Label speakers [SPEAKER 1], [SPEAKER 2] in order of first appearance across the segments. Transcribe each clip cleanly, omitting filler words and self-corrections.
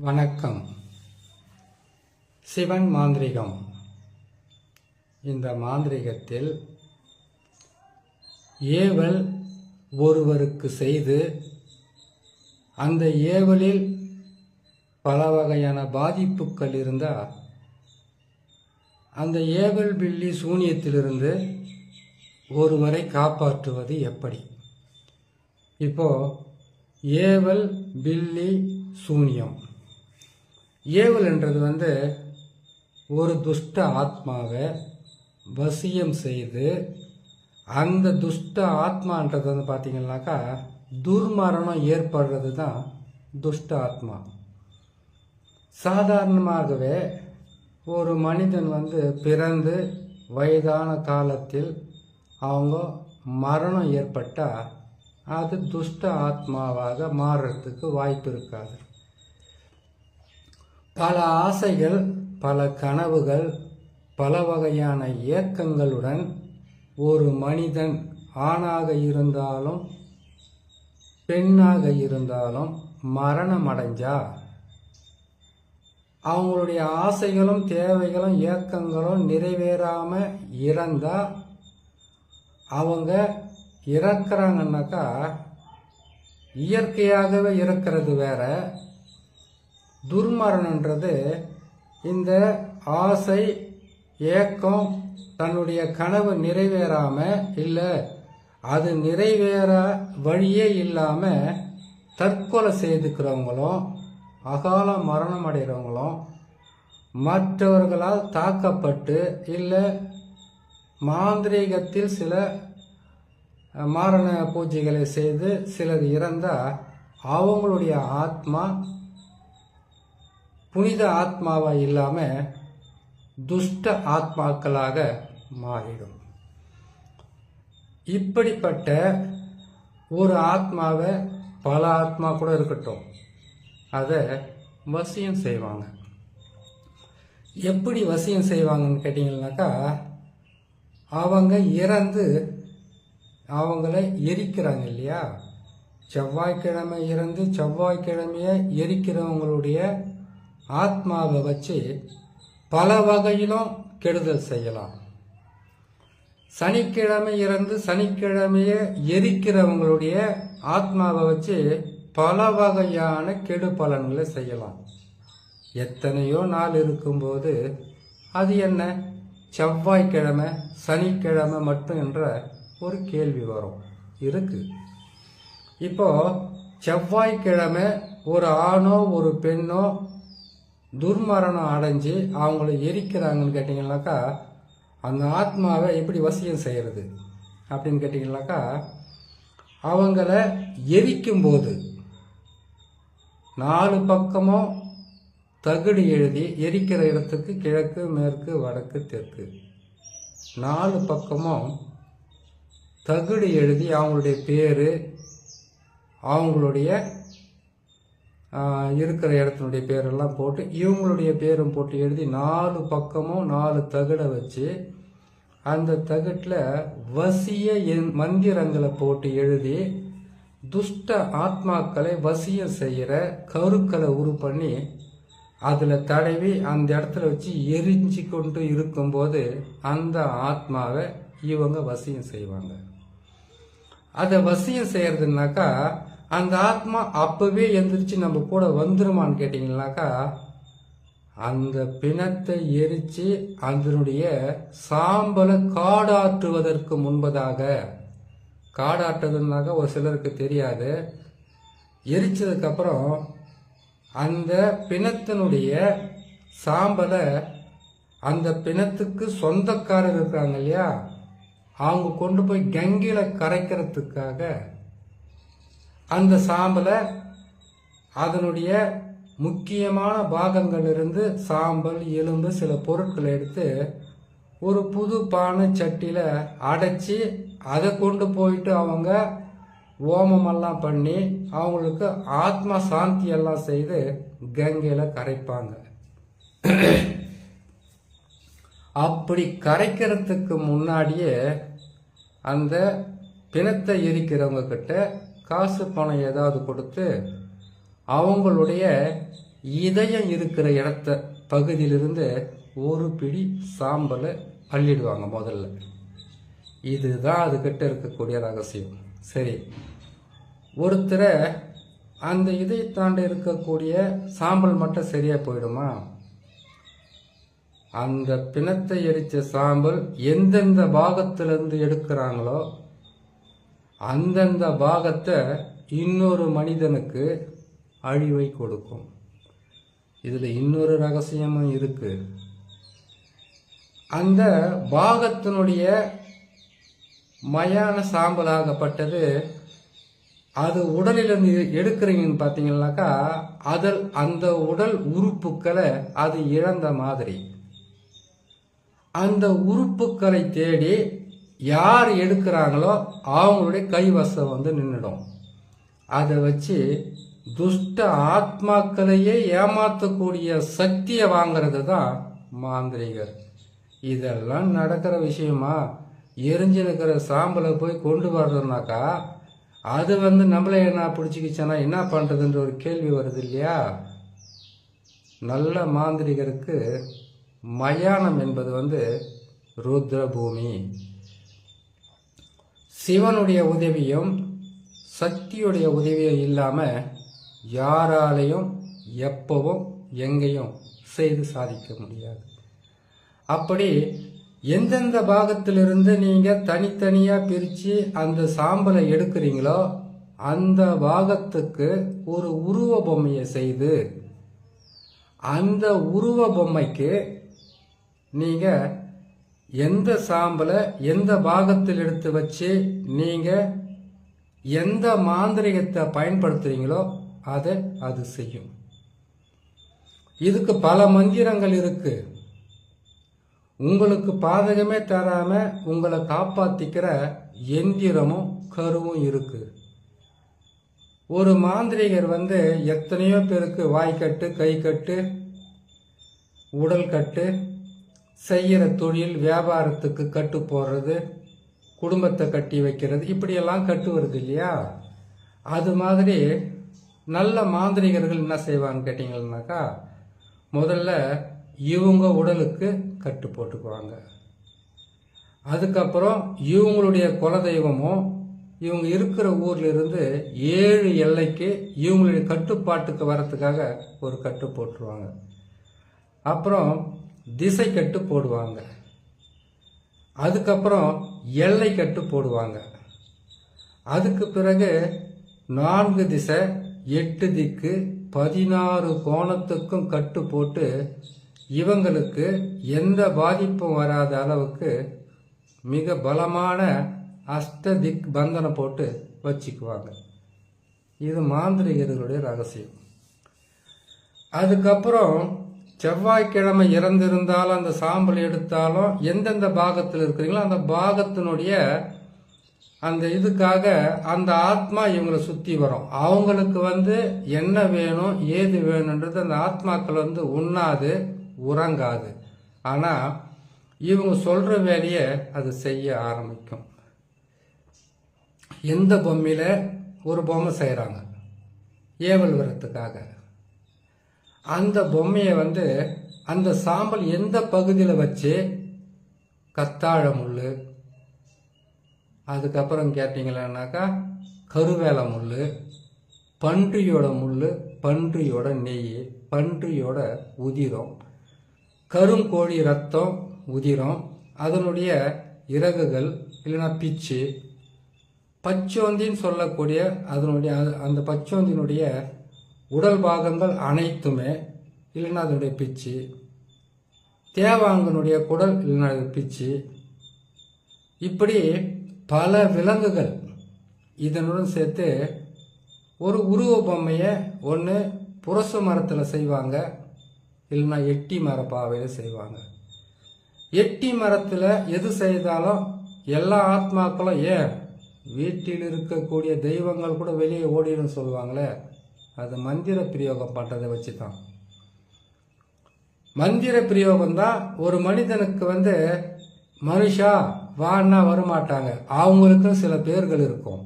[SPEAKER 1] வணக்கம். சிவன் மாந்திரிகம். இந்த மாந்திரிகத்தில் ஏவல் ஒருவருக்கு செய்து அந்த ஏவலில் பல வகையான பாதிப்புகள் இருந்தால் அந்த ஏவல் பில்லி சூனியத்திலிருந்து ஒருவரை காப்பாற்றுவது எப்படி? இப்போ ஏவல் பில்லி சூனியம். ஏவல் என்றது ஒரு துஷ்ட ஆத்மாவை வசியம் செய்து அந்த துஷ்ட ஆத்மான்றது பார்த்தீங்கன்னாக்கா துர்மரணம் ஏற்படுறது தான் துஷ்ட ஆத்மா. சாதாரணமாகவே ஒரு மனிதன் பிறந்து வயதான காலத்தில் அவங்க மரணம் ஏற்பட்டால் அது துஷ்ட ஆத்மாவாக மாறுறதுக்கு வாய்ப்பு இருக்காது. பல ஆசைகள், பல கனவுகள், பல வகையான இயக்கங்களுடன் ஒரு மனிதன் ஆணாக இருந்தாலும் பெண்ணாக இருந்தாலும் மரணம் அடைஞ்சா அவங்களுடைய ஆசைகளும் தேவைகளும் இயக்கங்களும் நிறைவேறாம இறந்தா அவங்க இறக்குறாங்கன்னாக்கா இயற்கையாகவே இறக்கிறது வேற. துர்மரணன்றது இந்த ஆசை ஏக்கம் தன்னுடைய கனவு நிறைவேறாம இல்லை அது நிறைவேற வழியே இல்லாமல் தற்கொலை செய்துக்கிறவங்களும் அகால மரணம் அடைகிறவங்களும் மற்றவர்களால் தாக்கப்பட்டு இல்லை மாந்திரீகத்தில் சில மாரண பூஜைகளை செய்து சிலர் இறந்தால் அவங்களுடைய ஆத்மா புனித ஆத்மாவாக இல்லாமல் துஷ்ட ஆத்மாக்களாக மாறிடும். இப்படிப்பட்ட ஒரு ஆத்மாவை பல ஆத்மா கூட இருக்கட்டும் அதை வசியம் செய்வாங்க. எப்படி வசியம் செய்வாங்கன்னு கேட்டிங்கன்னாக்கா அவங்க இறந்து அவங்கள எரிக்கிறாங்க இல்லையா. செவ்வாய்க்கிழமை இறந்து செவ்வாய்க்கிழமையை எரிக்கிறவங்களுடைய ஆத்மாவை வச்சு பல வகையிலும் கெடுதல் செய்யலாம். சனிக்கிழமை இறந்து சனிக்கிழமையை எரிக்கிறவங்களுடைய ஆத்மாவை வச்சு பல வகையான கெடு பலன்களை செய்யலாம். எத்தனையோ நாள் இருக்கும்போது அது என்ன செவ்வாய்க்கிழமை சனிக்கிழமை மட்டும் என்ற ஒரு கேள்வி வரும் இருக்கு. இப்போ செவ்வாய்க்கிழமை ஒரு ஆணோ ஒரு பெண்ணோ துர்மரணம் அடைஞ்சு அவங்கள எரிக்கிறாங்கன்னு கேட்டிங்கனாக்கா அந்த ஆத்மாவை எப்படி வசியம் செய்கிறது அப்படின்னு கேட்டிங்கனாக்கா அவங்கள எரிக்கும்போது 4 பக்கமும் தகுடு எழுதி எரிக்கிற இடத்துக்கு கிழக்கு மேற்கு வடக்கு தெற்கு 4 பக்கமும் தகுடு எழுதி அவங்களுடைய பேர் அவங்களுடைய இருக்கிற இடத்தினுடைய பேரெல்லாம் போட்டு இவங்களுடைய பேரும் போட்டு எழுதி 4 பக்கமும் 4 தகுடை வச்சு அந்த தகுட்டில் வசிய மந்திரங்களை போட்டு எழுதி துஷ்ட ஆத்மாக்களை வசியம் செய்கிற கருக்களை உரு பண்ணி அதில் தடவி அந்த இடத்துல வச்சு எரிஞ்சு கொண்டு இருக்கும்போது அந்த ஆத்மாவை இவங்க வசியம் செய்வாங்க. அதை வசியம் செய்யறதுனாக்கா அந்த ஆத்மா அப்பவே எந்திரிச்சு நம்ம கூட வந்துருமான்னு கேட்டிங்கனாக்கா அந்த பிணத்தை எரித்து அதனுடைய சாம்பலை காடாற்றுவதற்கு முன்பதாக, காடாற்றுறதுனாக்கா ஒரு சிலருக்கு தெரியாது, எரிச்சதுக்கப்புறம் அந்த பிணத்தினுடைய சாம்பலை அந்த பிணத்துக்கு சொந்தக்காரர் இருக்காங்க இல்லையா அவங்க கொண்டு போய் கங்கையில கரைக்கிறதுக்காக அந்த சாம்பலை அதனுடைய முக்கியமான பாகங்கள் இருந்து சாம்பல் எலும்பு சில பொருட்களை எடுத்து ஒரு புது பானை சட்டியில் அடைச்சி அதை கொண்டு போயிட்டு அவங்க ஓமமெல்லாம் பண்ணி அவங்களுக்கு ஆத்மா சாந்தி எல்லாம் செய்து கங்கையில் கரைப்பாங்க. அப்படி கரைக்கிறதுக்கு முன்னாடியே அந்த பிணத்தை எரிக்கிறவங்க கிட்ட காசு பணம் ஏதாவது கொடுத்து அவங்களுடைய இதயம் இருக்கிற இடத்த பகுதியிலிருந்து ஒரு பிடி சாம்பலை அள்ளிடுவாங்க முதல்ல. இதுதான் அதுக்கிட்ட இருக்கக்கூடிய ரகசியம். சரி, ஒருத்தரை அந்த இதயத்தாண்ட இருக்கக்கூடிய சாம்பல் மட்டும் சரியா போயிடுமா? அந்த பிணத்தை எரிச்ச சாம்பல் எந்தெந்த பாகத்திலிருந்து எடுக்கிறாங்களோ அந்தந்த பாகத்தை இன்னொரு மனிதனுக்கு அழிவை கொடுக்கும். இதுல இன்னொரு ரகசியமும் இருக்கு. அந்த பாகத்தினுடைய மயான சாம்பலாகப்பட்டது அது உடலிலிருந்து எடுக்கிறீங்கன்னு பார்த்தீங்கன்னாக்கா அதில் அந்த உடல் உறுப்புக்களை அது இழந்த மாதிரி அந்த உறுப்புக்களை தேடி யார் எடுக்கிறாங்களோ அவங்களுடைய கைவசம் வந்து நின்றுடும். அதை வச்சு துஷ்ட ஆத்மாக்களையே ஏமாற்றக்கூடிய சக்தியை வாங்கிறது தான் மாந்திரிகர். இதெல்லாம் நடக்கிற விஷயமா? எரிஞ்சு நிற்கிற சாம்பலை போய் கொண்டு வர்றதுனாக்கா அது வந்து நம்மளே என்ன பிடிச்சிக்கிச்சனா என்ன பண்ணுறதுன்ற ஒரு கேள்வி வருது இல்லையா? நல்ல மாந்திரிகருக்கு மயானம் என்பது வந்து ருத்ர பூமி. சிவனுடைய உதவியும் சக்தியுடைய உதவியும் இல்லாமல் யாராலையும் எப்பவும் எங்கேயும் செய்து சாதிக்க முடியாது. அப்படி எந்தெந்த பாகத்திலிருந்து நீங்கள் தனித்தனியாக பிரித்து அந்த சாம்பலை எடுக்கிறீங்களோ அந்த பாகத்துக்கு ஒரு உருவ பொம்மையை செய்து அந்த உருவ பொம்மைக்கு நீங்கள் எந்த சாம்பலை எந்த பாகத்தில் எடுத்து வச்சு நீங்கள் எந்த மாந்திரிகத்தை பயன்படுத்துறீங்களோ அதை அது செய்யும். இதுக்கு பல மந்திரங்கள் இருக்கு. உங்களுக்கு பாதகமே தராம உங்களை காப்பாத்திக்கிற எந்திரமும் கருவும் இருக்கு. ஒரு மாந்திரிகர் வந்து எத்தனையோ பேருக்கு வாய்க்கட்டு, கை கட்டு, உடல் கட்டு, செய்கிற தொழில் வியாபாரத்துக்கு கட்டு போடுறது, குடும்பத்தை கட்டி வைக்கிறது, இப்படியெல்லாம் கட்டு வருது இல்லையா? அது மாதிரி நல்ல மாந்திரிகர்கள் என்ன செய்வாங்கன்னு கேட்டீங்கன்னாக்கா முதல்ல இவங்க உடலுக்கு கட்டு போட்டுக்குவாங்க. அதுக்கப்புறம் இவங்களுடைய குலதெய்வமும் இவங்க இருக்கிற ஊர்ல இருந்து 7 எல்லைக்கு இவங்களுடைய கட்டுப்பாட்டுக்கு வரத்துக்காக ஒரு கட்டு போட்டுருவாங்க. அப்புறம் திசை கட்டு போடுவாங்க. அதுக்கப்புறம் எல்லை கட்டு போடுவாங்க. அதுக்கு பிறகு 4 திசை 8 திக்கு 16 கோணத்துக்கும் கட்டு போட்டு இவங்களுக்கு எந்த பாதிப்பும் வராத அளவுக்கு மிக பலமான அஷ்டதிக் பந்தனம் போட்டு வச்சுக்குவாங்க. இது மாந்திரிகர்களுடைய ரகசியம். அதுக்கப்புறம் செவ்வாய்க்கிழமை இறந்திருந்தாலும் அந்த சாம்பல் எடுத்தாலும் எந்தெந்த பாகத்தில் இருக்கிறீங்களோ அந்த பாகத்தினுடைய அந்த இதுக்காக அந்த ஆத்மா இவங்களை சுற்றி வரும். அவங்களுக்கு வந்து என்ன வேணும் ஏது வேணுன்றது அந்த ஆத்மாக்கள் வந்து உண்ணாது உறங்காது. ஆனால் இவங்க சொல்கிற வேலையை அது செய்ய ஆரம்பிக்கும். எந்த பொம்மையில் ஒரு பொம்மை செய்கிறாங்க ஏவல் வரத்துக்காக, அந்த பொம்மையை வந்து அந்த சாம்பல் எந்த பகுதியில் வச்சு கத்தாழ முள், அதுக்கப்புறம் கேட்டிங்களான்னாக்கா கருவேல முள், பன்றியோட முள், பன்றியோட நெய், பன்றியோட உதிரம், கருங்கோழி ரத்தம் உதிரம், அதனுடைய இறகுகள் இல்லைன்னா பிச்சு, பச்சோந்தின்னு சொல்லக்கூடிய அதனுடைய அந்த பச்சோந்தினுடைய உடல் பாகங்கள் அனைத்துமே இல்லைன்னா அதனுடைய பிச்சு, தேவாங்கனுடைய குடல் இல்லைன்னா பிச்சு, இப்படி பல விலங்குகள் இதனுடன் சேர்த்து ஒரு உருவ பொம்மையை ஒன்று புரச மரத்தில் செய்வாங்க, இல்லைன்னா எட்டி மரப்பாவையில் செய்வாங்க. எட்டி மரத்தில் எது செய்தாலும் எல்லா ஆத்மாக்களும் ஏன் வீட்டில் இருக்கக்கூடிய தெய்வங்கள் கூட வெளியே ஓடிடும் சொல்லுவாங்களே, அது மந்திர பிரயோகம் பண்ணுறதை வச்சு தான். மந்திர பிரயோகம் தான் ஒரு மனிதனுக்கு வந்து மனுஷா வான்னா வரமாட்டாங்க, அவங்களுக்கும் சில பேர்கள் இருக்கும்,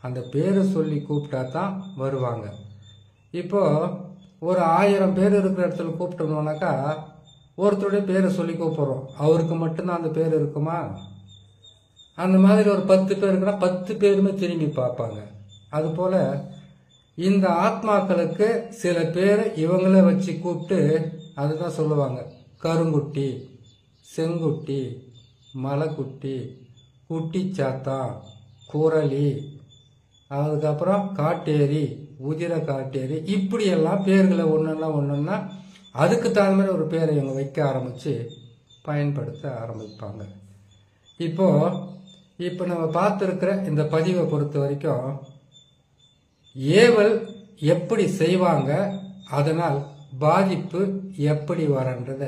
[SPEAKER 1] அந்த பேரை சொல்லி கூப்பிட்டா தான் வருவாங்க. இப்போ ஒரு 1000 பேர் இருக்கிற இடத்துல கூப்பிட்டோம்னாக்கா ஒருத்தருடைய பேரை சொல்லி கூப்பிட்றோம். அவருக்கு மட்டும்தான் அந்த பேர் இருக்குமா? அந்த மாதிரி ஒரு 10 பேர் இருக்குன்னா 10 பேருமே திரும்பி பார்ப்பாங்க. அதுபோல் இந்த ஆத்மாக்களுக்கு சில பேர் இவங்கள வச்சு கூப்பிட்டு அதுதான் சொல்லுவாங்க. கருங்குட்டி, செங்குட்டி, மலைக்குட்டி, குட்டி சாத்தா, குரலி, அதுக்கப்புறம் காட்டேரி, உதிர காட்டேரி, இப்படியெல்லாம் பேர்களை ஒன்றுன்னா அதுக்கு தகுந்த மாதிரி ஒரு பேரை இவங்க வைக்க ஆரம்பித்து பயன்படுத்த ஆரம்பிப்பாங்க. இப்போ நம்ம பார்த்துருக்கிற இந்த பதிவை பொறுத்த வரைக்கும் ஏவல் எப்படி செய்வாங்க, அதனால் பாதிப்பு எப்படி வரன்றத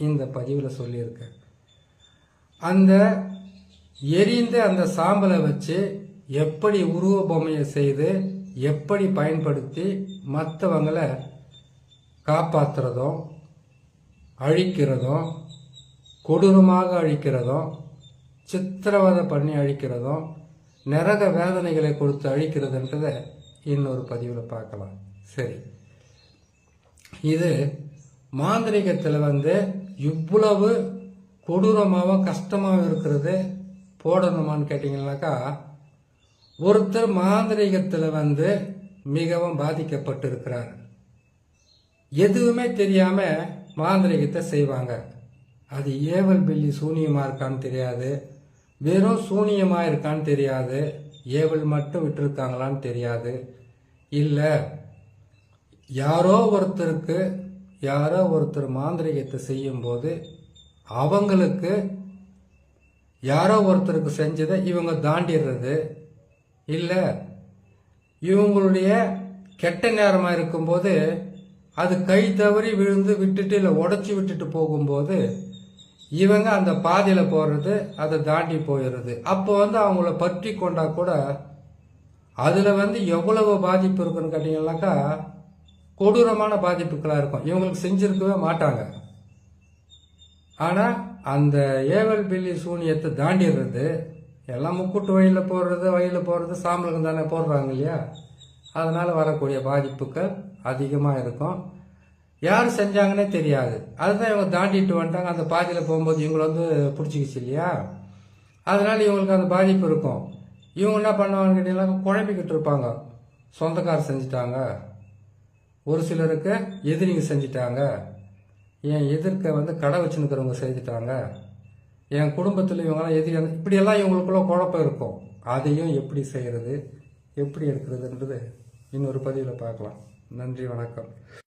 [SPEAKER 1] இந்த பதிவில் சொல்லியிருக்கேன். அந்த எரிந்த அந்த சாம்பலை வச்சு எப்படி உருவ பொம்மையை செய்து எப்படி பயன்படுத்தி மற்றவங்களை காப்பாற்றுறதும் அழிக்கிறதும் கொடூரமாக அழிக்கிறதும் சித்திரவதை பண்ணி அழிக்கிறதும் நரக வேதனைகளை கொடுத்து அழிக்கிறதுன்றதை இன்னொரு பதிவில் பார்க்கலாம். சரி, இது மாந்திரிகத்தில் இவ்வளவு கொடூரமாகவும் கஷ்டமாகவும் இருக்கிறது போடணுமான்னு கேட்டிங்கன்னாக்கா, ஒருத்தர் மாந்திரிகத்தில் மிகவும் பாதிக்கப்பட்டிருக்கிறார். எதுவுமே தெரியாமல் மாந்திரிகத்தை செய்வாங்க. அது ஏவல் பில்லி சூனியமாக இருக்கான்னு தெரியாது, வெறும் சூனியமாக இருக்கான்னு தெரியாது, ஏவல் மட்டும் விட்டுருக்காங்களான்னு தெரியாது. இல்லை, யாரோ ஒருத்தர் மாந்திரிகத்தை செய்யும்போது அவங்களுக்கு யாரோ ஒருத்தருக்கு செஞ்சதை இவங்க தாண்டிடுறது, இல்லை இவங்களுடைய கெட்ட நேரமாக இருக்கும்போது அது கை தவறி விழுந்து விட்டுட்டு இல்லை உடச்சி விட்டுட்டு போகும்போது இவங்க அந்த பாதையில் போடுறது, அதை தாண்டி போயிடுறது. அப்போ அவங்கள பற்றி கொண்டா கூட அதில் எவ்வளவு பாதிப்பு இருக்குன்னு கேட்டிங்கன்னாக்கா கொடூரமான பாதிப்புகளாக இருக்கும். இவங்களுக்கு செஞ்சிருக்கவே மாட்டாங்க. ஆனால் அந்த ஏவல் பில்லி சூனியத்தை தாண்டிடுறது, எல்லாம் முக்கூட்டு வழியில் போடுறது சாம்பலுக்கு தானே போடுறாங்க இல்லையா? அதனால் வரக்கூடிய பாதிப்புகள் அதிகமாக இருக்கும். யார் செஞ்சாங்கன்னே தெரியாது. அதுதான் இவங்க தாண்டிட்டு வந்துட்டாங்க. அந்த பாதியில் போகும்போது இவங்களை பிடிச்சிக்கிச்சு இல்லையா? அதனால் இவங்களுக்கு அந்த பாதிப்பு இருக்கும். இவங்க என்ன பண்ணுவாங்கன்னு கேட்டீங்கன்னா குழம்பிக்கிட்டு இருப்பாங்க. சொந்தக்காரர் செஞ்சிட்டாங்க, ஒரு சிலருக்கு எதிரிங்க செஞ்சிட்டாங்க, என் எதிர்க்க கடை வச்சுன்னுக்கிறவங்க செஞ்சுட்டாங்க, என் குடும்பத்தில் இவங்கெல்லாம் எதிரி, இப்படியெல்லாம் இவங்களுக்குள்ள குழப்பம் இருக்கும். அதையும் எப்படி செய்கிறது, எப்படி எடுக்கிறதுன்றது இன்னொரு பதிவில் பார்க்கலாம். நன்றி, வணக்கம்.